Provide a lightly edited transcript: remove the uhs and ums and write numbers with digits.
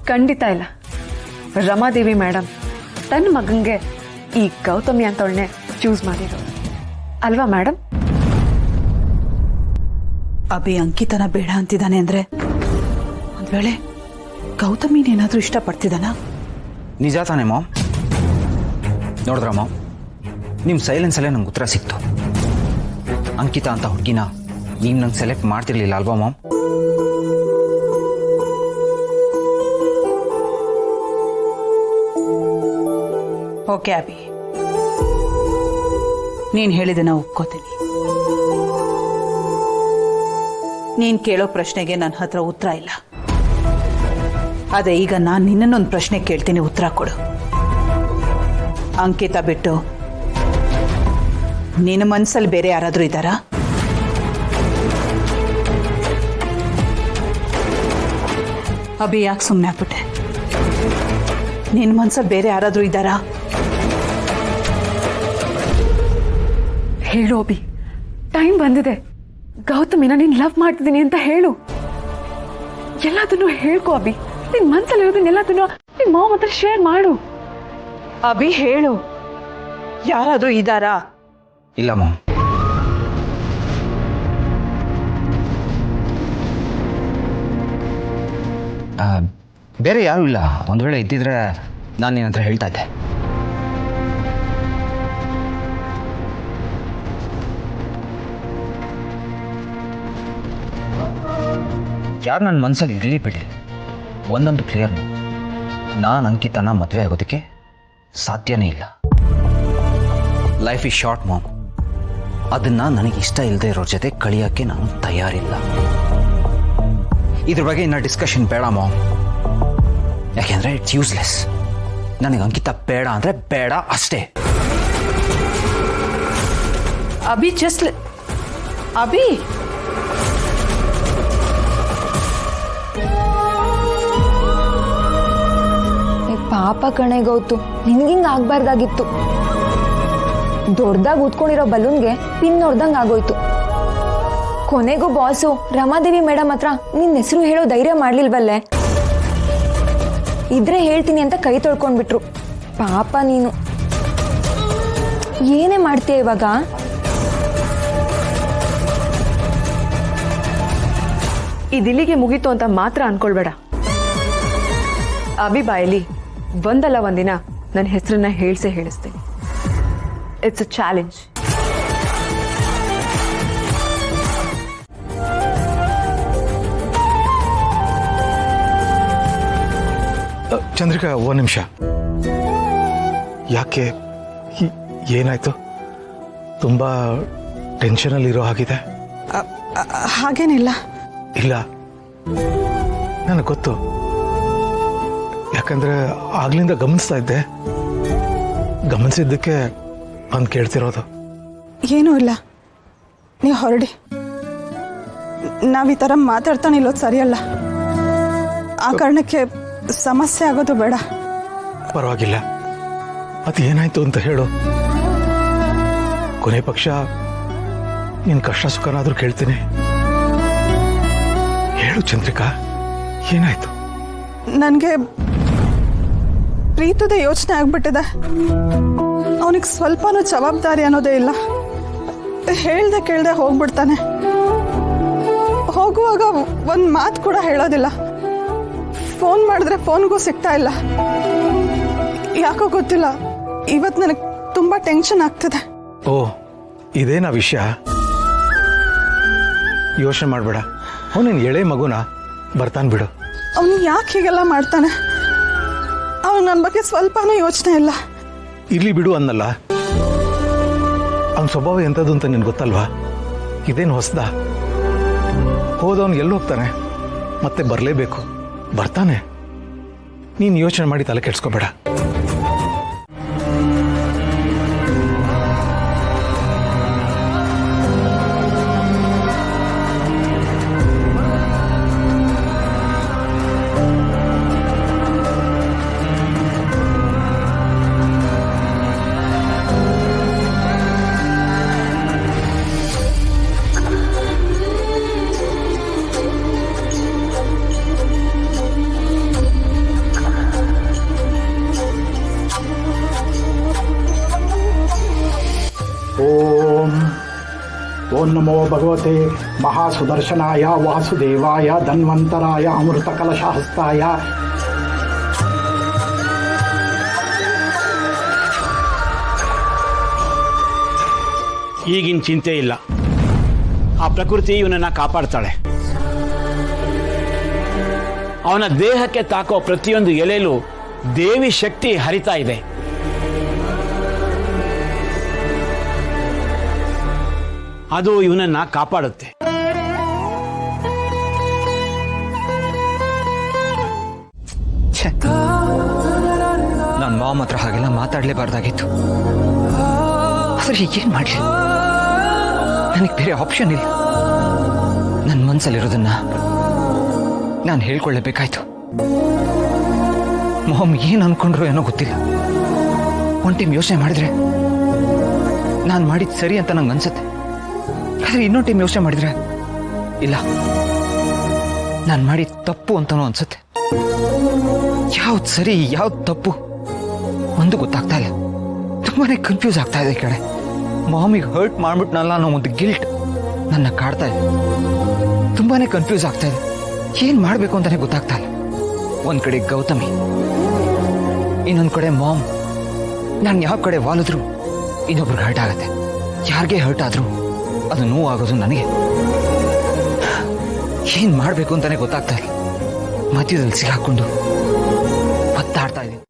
ಖಂಡಿತ ಇಲ್ಲ. ರಮಾದೇವಿ ಮೇಡಮ್ ತನ್ನ ಮಗಂಗೆ ಈ ಗೌತಮಿ ಅಂತವಳನ್ನೇ ಚೂಸ್ ಮಾಡಿರೋದು ಅಲ್ವಾ ಮೇಡಮ್? ಅಭಿ ಅಂಕಿತನ ಬೇಡ ಅಂತಿದ್ದಾನೆ ಅಂದ್ರೆ ಒಂದ್ ವೇಳೆ ಗೌತಮಿನೇನಾದ್ರೂ ಇಷ್ಟಪಡ್ತಿದ್ದಾನ? ನಿಜ ತಾನೇ ಮಾಮ್? ನೋಡಿದ್ರ ಮಾಮ್, ನಿಮ್ಮ ಸೈಲೆನ್ಸಲ್ಲೇ ನಂಗೆ ಉತ್ತರ ಸಿಕ್ತು. ಅಂಕಿತಾ ಅಂತ ಹುಡುಗಿನ ನೀವು ನಂಗೆ ಸೆಲೆಕ್ಟ್ ಮಾಡ್ತಿರ್ಲಿಲ್ಲ ಅಲ್ವಾ ಮಾಮ್? ಓಕೆ ಅಭಿ, ನೀನ್ ಹೇಳಿದನ ಒಪ್ಕೋತೀನಿ. ನೀನ್ ಕೇಳೋ ಪ್ರಶ್ನೆಗೆ ನನ್ನ ಹತ್ರ ಉತ್ತರ ಇಲ್ಲ. ಅದೇ ಈಗ ನಾನು ನಿನ್ನನ್ನೊಂದು ಪ್ರಶ್ನೆ ಕೇಳ್ತೀನಿ, ಉತ್ತರ ಕೊಡು. ಅಂಕಿತಾ ಬಿಟ್ಟು ನಿನ್ನ ಮನ್ಸಲ್ಲಿ ಬೇರೆ ಯಾರಾದ್ರೂ ಇದ್ದಾರಾ? ಅಭಿ, ಯಾಕೆ ಸುಮ್ಮನೆ ಆಗ್ಬಿಟ್ಟೆ? ನಿನ್ನ ಮನ್ಸಲ್ಲಿ ಬೇರೆ ಯಾರಾದ್ರೂ ಇದ್ದಾರಾ? ಹೇಳು ಅಭಿ, ಟೈಮ್ ಬಂದಿದೆ. ಗೌತಮಿನ ನೀನ್ ಲವ್ ಮಾಡ್ತಿದ್ದೀನಿ ಅಂತ ಹೇಳು. ಎಲ್ಲದನ್ನು ಹೇಳ್ಕೊ ಅಭಿ. ನಿನ್ ಮನ್ಸಲ್ಲಿರೋದನ್ನೆಲ್ಲದನ್ನು ನಿನ್ ಮಾವ ಹತ್ರ ಶೇರ್ ಮಾಡು. ಅಭಿ, ಹೇಳು, ಯಾರಾದ್ರೂ ಇದ್ದಾರಾ? ಇಲ್ಲ ಮಾಮ್. ಬೇರೆ ಯಾರೂ ಇಲ್ಲ. ಒಂದು ವೇಳೆ ಇದ್ದಿದ್ರೆ ನಾನು ನಿನ್ನ ಹತ್ರ ಹೇಳ್ತಾ ಇದ್ದೆ. ಯಾರು ನನ್ನ ಮನಸ್ಸಲ್ಲಿ ಇರಲಿ ಬಿಡಿ, ಒಂದೊಂದು ಕ್ಲಿಯರ್, ನಾನು ಅಂಕಿತನ ಮದುವೆ ಆಗೋದಕ್ಕೆ ಸಾಧ್ಯನೇ ಇಲ್ಲ. Life is short ma'am. ಅದನ್ನು ನನಗೆ ಇಷ್ಟ ಇಲ್ಲದೆ ಇರೋ ಜೊತೆ ಕಳಿಯೋಕ್ಕೆ ನಾನು ತಯಾರಿಲ್ಲ. ಇದ್ರ ಬಗ್ಗೆ ಇನ್ನು ಡಿಸ್ಕಷನ್ ಬೇಡ ಮಾಮ್. ಯಾಕೆಂದರೆ ಇಟ್ಸ್ ಯೂಸ್ಲೆಸ್. ನನಗೆ ಅಂಕಿತ ಬೇಡ ಅಂದರೆ ಬೇಡ ಅಷ್ಟೇ. ಅಭಿ, ಜಸ್ಟ್ ಅಭಿ, ಪಾಪ ಕಣೆ ಗೌತು, ನಿನ್ಗಿಂಗ್ ಆಗ್ಬಾರ್ದಾಗಿತ್ತು. ದೊಡ್ಡದಾಗಿ ಉತ್ಕೊಂಡಿರೋ ಬಲೂನ್ಗೆ ಪಿನ್ ನೋಡ್ದಂಗ್ ಆಗೋಯ್ತು. ಕೊನೆಗೂ ಬಾಸು ರಮಾದೇವಿ ಮೇಡಮ್ ಹತ್ರ ನಿನ್ನ ಹೆಸರು ಹೇಳೋ ಧೈರ್ಯ ಮಾಡ್ಲಿಲ್ವಲ್ಲೇ? ಇದ್ರೆ ಹೇಳ್ತೀನಿ ಅಂತ ಕೈ ತೊಳ್ಕೊಂಡ್ಬಿಟ್ರು. ಪಾಪ ನೀನು ಏನೇ ಮಾಡ್ತೀಯ ಇವಾಗ? ಇದಿಲ್ಲಿಗೆ ಮುಗೀತು ಅಂತ ಮಾತ್ರ ಅನ್ಕೊಳ್ಬೇಡ. ಅಭಿ ಬಾಯಲ್ಲಿ ಒಂದಲ್ಲ ಒಂದಿನ ನನ್ನ ಹೆಸರನ್ನ ಹೇಳಿಸ್ತೇನೆ. It's a challenge. ಚಂದ್ರಿಕಾ, ಒಂದು ನಿಮಿಷ. ಯಾಕೆ, ಏನಾಯ್ತು? ತುಂಬ ಟೆನ್ಷನಲ್ಲಿರೋ ಹಾಗಿದೆ. ಹಾಗೇನಿಲ್ಲ. ಇಲ್ಲ, ನನಗೆ ಗೊತ್ತು. ಯಾಕಂದ್ರೆ ಆಗ್ಲಿಂದ ಗಮನಿಸ್ತಾ ಇದ್ದೆ. ಗಮನಿಸಿದ್ದಕ್ಕೆ ಬಂದು ಕೇಳ್ತಿರೋದು. ಏನೂ ಇಲ್ಲ, ನೀವು ಹೊರಡಿ. ನಾವು ಈ ಥರ ಮಾತಾಡ್ತಾನೆ ಇಲ್ಲೋದು ಸರಿಯಲ್ಲ. ಆ ಕಾರಣಕ್ಕೆ ಸಮಸ್ಯೆ ಆಗೋದು ಬೇಡ. ಪರವಾಗಿಲ್ಲ, ಅದು ಏನಾಯ್ತು ಅಂತ ಹೇಳು. ಕೊನೆ ಪಕ್ಷ ನಿನ್ನ ಕಷ್ಟ ಸುಖನಾದ್ರೂ ಕೇಳ್ತೀನಿ. ಹೇಳು ಚಂದ್ರಿಕಾ, ಏನಾಯ್ತು? ನನಗೆ ಪ್ರೀತದ ಯೋಚನೆ ಆಗ್ಬಿಟ್ಟಿದೆ. ಅವನಿಗೆ ಸ್ವಲ್ಪನೂ ಜವಾಬ್ದಾರಿ ಅನ್ನೋದೇ ಇಲ್ಲ. ಹೇಳ್ದೆ ಕೇಳ್ದೆ ಹೋಗ್ಬಿಡ್ತಾನೆ. ಹೋಗುವಾಗ ಒಂದು ಮಾತು ಕೂಡ ಹೇಳೋದಿಲ್ಲ. ಫೋನ್ ಮಾಡಿದ್ರೆ ಫೋನ್ಗೂ ಸಿಗ್ತಾ ಇಲ್ಲ. ಯಾಕೋ ಗೊತ್ತಿಲ್ಲ, ಇವತ್ತು ನನಗೆ ತುಂಬ ಟೆನ್ಷನ್ ಆಗ್ತಿದೆ. ಓ, ಇದೇನಾ ವಿಷಯ? ಯೋಚನೆ ಮಾಡಬೇಡ. ಅವನೇನು ಎಳೆ ಮಗುನ, ಬರ್ತಾನೆ ಬಿಡು. ಅವನು ಯಾಕೆ ಹೀಗೆಲ್ಲ ಮಾಡ್ತಾನೆ? ಅವನು ನನ್ನ ಬಗ್ಗೆ ಸ್ವಲ್ಪನೂ ಯೋಚನೆ ಇಲ್ಲ. ಇರ್ಲಿ ಬಿಡು ಅನ್ನಲ್ಲ. ಅವನ ಸ್ವಭಾವ ಎಂಥದ್ದು ಅಂತ ನಿನ್ಗೆ ಗೊತ್ತಲ್ವಾ? ಇದೇನು ಹೊಸದ? ಹೋದವನು ಎಲ್ಲಿ ಹೋಗ್ತಾನೆ? ಮತ್ತೆ ಬರಲೇಬೇಕು. ಬರ್ತಾನೆ. ನೀನು ಯೋಚನೆ ಮಾಡಿ ತಲೆ ಕೆಡ್ಸ್ಕೋಬೇಡ. ಓಂ ನಮೋ ಭಗವತೆ ಮಹಾಸುದರ್ಶನಾಯ ವಾಸುದೇವಾಯ ಧನ್ವಂತರಾಯ ಅಮೃತ ಕಲಶಹಸ್ತಾಯ. ಈಗಿನ ಚಿಂತೆ ಇಲ್ಲ, ಆ ಪ್ರಕೃತಿ ಇವನನ್ನ ಕಾಪಾಡ್ತಾಳೆ. ಅವನ ದೇಹಕ್ಕೆ ತಾಕೋ ಪ್ರತಿಯೊಂದು ಎಲೆಯಲ್ಲೂ ದೇವಿ ಶಕ್ತಿ ಹರಿತಾ ಇದೆ. ಅದು ಇವನನ್ನ ಕಾಪಾಡುತ್ತೆ. ನನ್ನ ಮಾಮ್ ಹತ್ರ ಹಾಗೆಲ್ಲ ಮಾತಾಡಲೇಬಾರ್ದಾಗಿತ್ತು. ಆದ್ರೆ ಈಗೇನು ಮಾಡಲಿ, ನನಗೆ ಬೇರೆ ಆಪ್ಷನ್ ಇಲ್ಲ. ನನ್ನ ಮನಸ್ಸಲ್ಲಿರೋದನ್ನ ನಾನು ಹೇಳ್ಕೊಳ್ಳೇಬೇಕಾಯ್ತು. ಮಾಮ್ ಏನು ಅನ್ಕೊಂಡ್ರು ಏನೋ ಗೊತ್ತಿಲ್ಲ. ಒಂದು ಟೈಮ್ ಯೋಚನೆ ಮಾಡಿದ್ರೆ ನಾನು ಮಾಡಿದ್ದು ಸರಿ ಅಂತ ನಂಗೆ ಅನ್ಸುತ್ತೆ. ಆದರೆ ಇನ್ನೊಂದು ಟೈಮ್ ಯೋಚನೆ ಮಾಡಿದ್ರೆ ಇಲ್ಲ, ನಾನು ಮಾಡಿದ ತಪ್ಪು ಅಂತನೂ ಅನ್ಸುತ್ತೆ. ಯಾವ್ದು ಸರಿ ಯಾವ್ದು ತಪ್ಪು ಒಂದು ಗೊತ್ತಾಗ್ತಾ ಇಲ್ಲ. ತುಂಬಾನೇ ಕನ್ಫ್ಯೂಸ್ ಆಗ್ತಾ ಇದೆ. ಈ ಕಡೆ ಮಾಮಿಗೆ ಹರ್ಟ್ ಮಾಡ್ಬಿಟ್ನಲ್ಲ ಅನ್ನೋ ಒಂದು ಗಿಲ್ಟ್ ನನ್ನ ಕಾಡ್ತಾ ಇದೆ. ತುಂಬಾನೇ ಕನ್ಫ್ಯೂಸ್ ಆಗ್ತಾ ಇದೆ. ಏನ್ ಮಾಡ್ಬೇಕು ಅಂತಾನೆ ಗೊತ್ತಾಗ್ತಾ ಇಲ್ಲ. ಒಂದ್ ಕಡೆ ಗೌತಮಿ, ಇನ್ನೊಂದ್ ಕಡೆ ಮಾಮ್. ನಾನು ಯಾವ ಕಡೆ ವಾಲಿದ್ರು ಇನ್ನೊಬ್ರಿಗೆ ಹರ್ಟ್ ಆಗತ್ತೆ. ಯಾರಿಗೆ ಹರ್ಟ್ ಆದ್ರೂ ಅದು ನೋವಾಗೋದು ನನಗೆ. ಏನ್ ಮಾಡ್ಬೇಕು ಅಂತಾನೆ ಗೊತ್ತಾಗ್ತಾ ಇಲ್ಲ. ಮಧ್ಯದಲ್ಲಿ ಸಿಗಾಕೊಂಡು ಒತ್ತಾಡ್ತಾ ಇದ್ದೀನಿ.